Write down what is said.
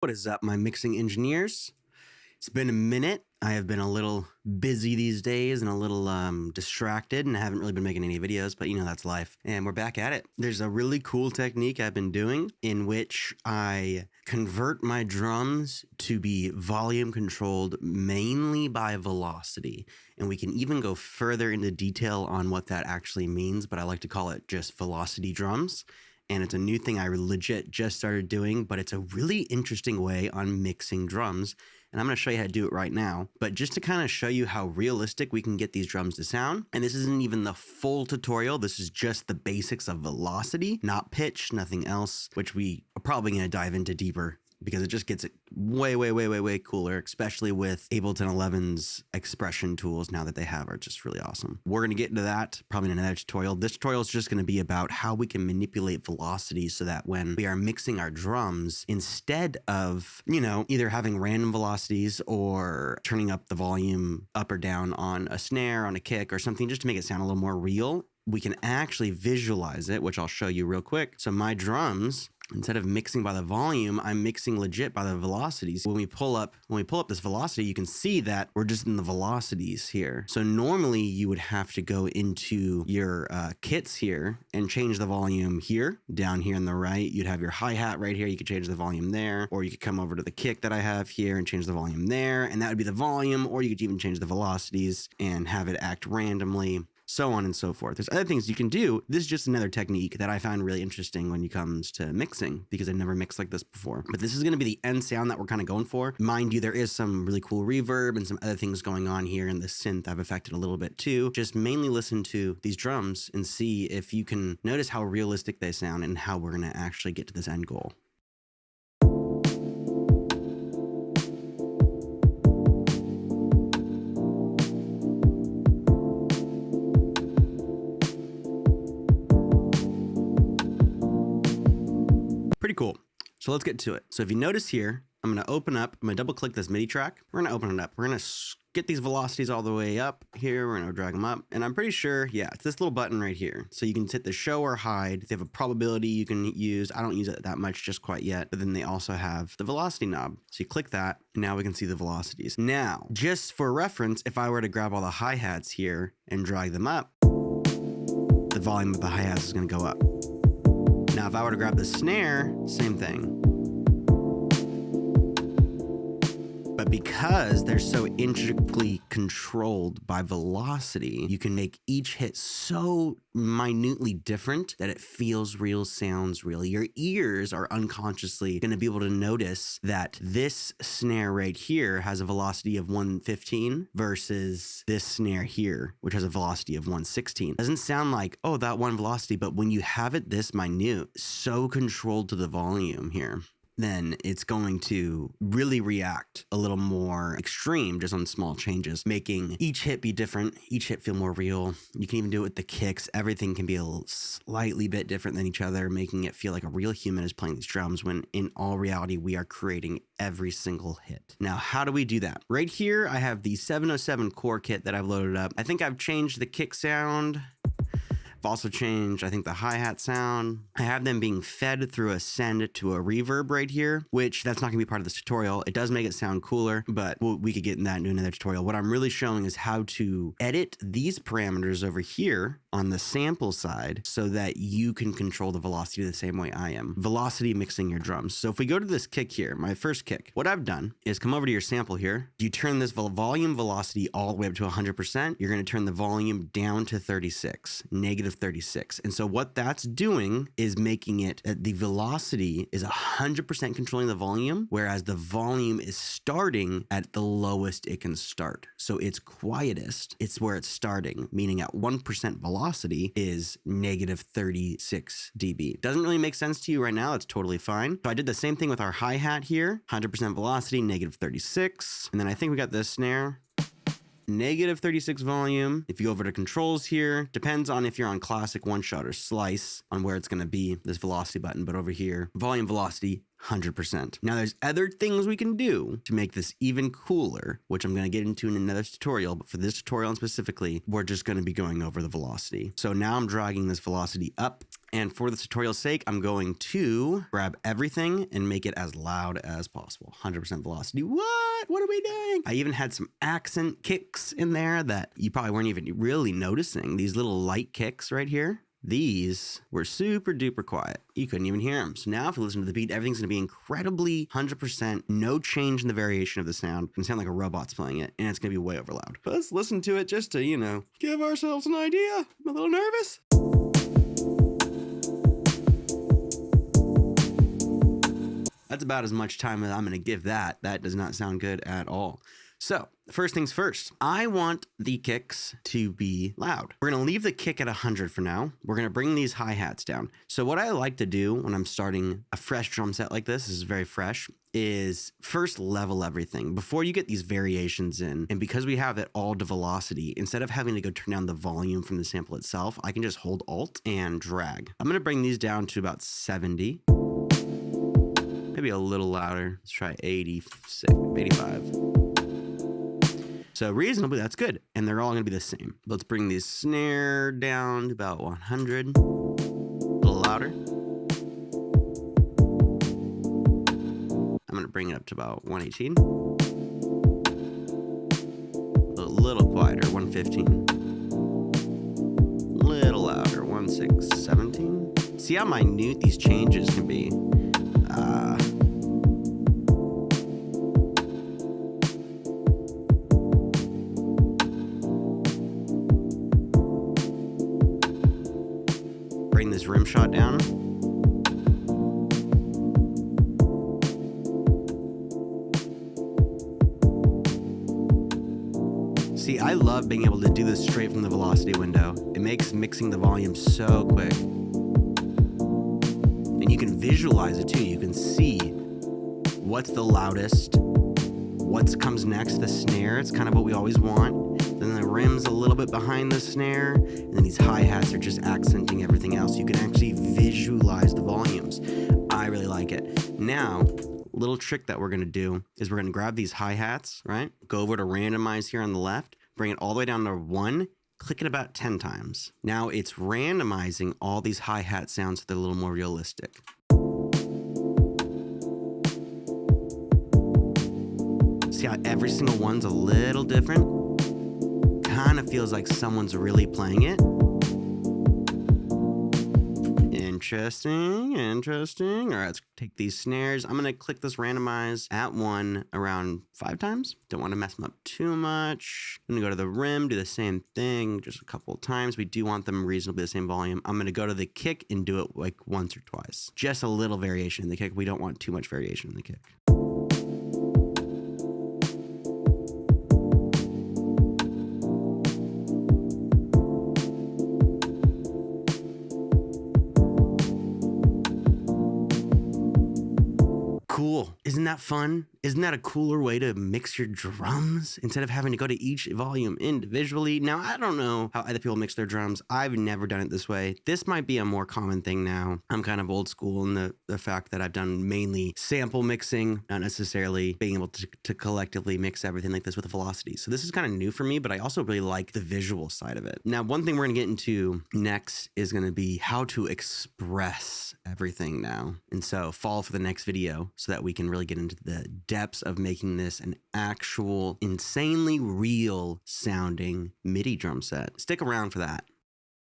What is up, my mixing engineers? It's been a minute. I have been a little busy these days and a little distracted, and I haven't really been making any videos, but that's life. And we're back at it. There's a really cool technique I've been doing in which I convert my drums to be volume controlled mainly by velocity. And we can even go further into detail on what that actually means, but I like to call it just velocity drums. And it's a new thing I legit just started doing, but it's a really interesting way on mixing drums. And I'm going to show you how to do it right now. But just to kind of show you how realistic we can get these drums to sound. And this isn't even the full tutorial. This is just the basics of velocity, not pitch, nothing else, which we are probably going to dive into deeper, because it just gets it way cooler, especially with Ableton 11's expression tools now that they have are just really awesome. We're going to get into that probably in another tutorial. This tutorial is just going to be about how we can manipulate velocity so that when we are mixing our drums, instead of, either having random velocities or turning up the volume up or down on a snare, on a kick or something, just to make it sound a little more real, we can actually visualize it, which I'll show you real quick. So my drums, instead of mixing by the volume, I'm mixing legit by the velocities. When we pull up this velocity, you can see that we're just in the velocities here. So normally you would have to go into your kits here and change the volume here, down here on the right. You'd have your hi-hat right here. You could change the volume there, or you could come over to the kick that I have here and change the volume there, and that would be the volume, or you could even change the velocities and have it act randomly, so on and so forth. There's other things you can do. This is just another technique that I found really interesting when it comes to mixing, because I've never mixed like this before. But this is going to be the end sound that we're kind of going for. Mind you, there is some really cool reverb and some other things going on here, and the synth I've affected a little bit too. Just mainly listen to these drums and see if you can notice how realistic they sound and how we're going to actually get to this end goal. Pretty cool. So let's get to it. So if you notice here, I'm going to double click this MIDI track. We're going to open it up. We're going to get these velocities all the way up here. We're going to drag them up. And I'm pretty sure, it's this little button right here. So you can hit the show or hide. They have a probability you can use. I don't use it that much just quite yet. But then they also have the velocity knob. So you click that, and now we can see the velocities. Now, just for reference, if I were to grab all the hi-hats here and drag them up, the volume of the hi-hats is going to go up. Now, if I were to grab the snare, same thing. But because they're so intricately controlled by velocity, you can make each hit so minutely different that it feels real, sounds real. Your ears are unconsciously going to be able to notice that this snare right here has a velocity of 115 versus this snare here, which has a velocity of 116. Doesn't sound like, oh, that one velocity, but when you have it this minute, so controlled to the volume here, then it's going to really react a little more extreme just on small changes, making each hit be different, each hit feel more real. You can even do it with the kicks. Everything can be a slightly bit different than each other, making it feel like a real human is playing these drums, when in all reality, we are creating every single hit. Now, how do we do that? Right here, I have the 707 core kit that I've loaded up. I think I've changed the kick sound. I've also changed, I think, the hi-hat sound. I have them being fed through a send to a reverb right here, which that's not gonna be part of this tutorial. It does make it sound cooler, but we could get in that and do another tutorial. What I'm really showing is how to edit these parameters over here on the sample side so that you can control the velocity the same way I am. Velocity mixing your drums. So if we go to this kick here, my first kick, what I've done is come over to your sample here. You turn this volume velocity all the way up to 100%. You're gonna turn the volume down to 36, negative 36. And so what that's doing is making it, the velocity is 100% controlling the volume, whereas the volume is starting at the lowest it can start. So it's quietest, it's where it's starting, meaning at 1% velocity is negative 36 dB. Doesn't really make sense to you right now, it's totally fine. So I did the same thing with our hi-hat here, 100% velocity, negative 36. And then I think we got this snare, negative 36 volume. If you go over to controls here, depends on if you're on classic, one shot, or slice on where it's going to be, this velocity button. But over here, volume velocity, 100%. Now there's other things we can do to make this even cooler, which I'm going to get into in another tutorial, but for this tutorial specifically, we're just going to be going over the velocity. So now I'm dragging this velocity up. And for the tutorial's sake, I'm going to grab everything and make it as loud as possible. 100% velocity. What are we doing? I even had some accent kicks in there that you probably weren't even really noticing. These little light kicks right here. These were super duper quiet. You couldn't even hear them. So now if you listen to the beat, everything's going to be incredibly 100%, no change in the variation of the sound. It's going to sound like a robot's playing it, and it's going to be way over loud. But let's listen to it just to, you know, give ourselves an idea. I'm a little nervous. That's about as much time as I'm going to give that. That does not sound good at all. So first things first, I want the kicks to be loud. We're going to leave the kick at 100 for now. We're going to bring these hi-hats down. So what I like to do when I'm starting a fresh drum set like this is very fresh, is first level everything before you get these variations in. And because we have it all to velocity, instead of having to go turn down the volume from the sample itself, I can just hold Alt and drag. I'm going to bring these down to about 70. Maybe a little louder. Let's try 86, 85. So reasonably, that's good. And they're all going to be the same. Let's bring the snare down to about 100. A little louder. I'm going to bring it up to about 118. A little quieter, 115. Little louder, 1617. See how minute these changes can be. Bring this rim shot down. See, I love being able to do this straight from the velocity window. It makes mixing the volume so quick. And you can visualize it too. You can see what's the loudest, what comes next, the snare. It's kind of what we always want. Then the rim's a little bit behind the snare, and then these hi-hats are just accenting everything else. You can actually visualize the volumes. I really like it. Now, little trick that we're gonna do is we're gonna grab these hi-hats, right? Go over to randomize here on the left, bring it all the way down to 1, click it about 10 times. Now it's randomizing all these hi-hat sounds so they're a little more realistic. See how every single one's a little different? Kind of feels like someone's really playing it. Interesting. All right, let's take these snares. I'm gonna click this randomize at 1 around 5 times. Don't want to mess them up too much. I'm gonna go to the rim, do the same thing just a couple of times. We do want them reasonably the same volume. I'm gonna go to the kick and do it like once or twice. Just a little variation in the kick. We don't want too much variation in the kick. Cool. Isn't that fun? Isn't that a cooler way to mix your drums instead of having to go to each volume individually? Now, I don't know how other people mix their drums. I've never done it this way. This might be a more common thing now. I'm kind of old school in the fact that I've done mainly sample mixing, not necessarily being able to collectively mix everything like this with a velocity. So this is kind of new for me, but I also really like the visual side of it. Now, one thing we're going to get into next is going to be how to express everything now. And so follow for the next video so that we can really get into the depths of making this an actual insanely real sounding MIDI drum set. Stick around for that.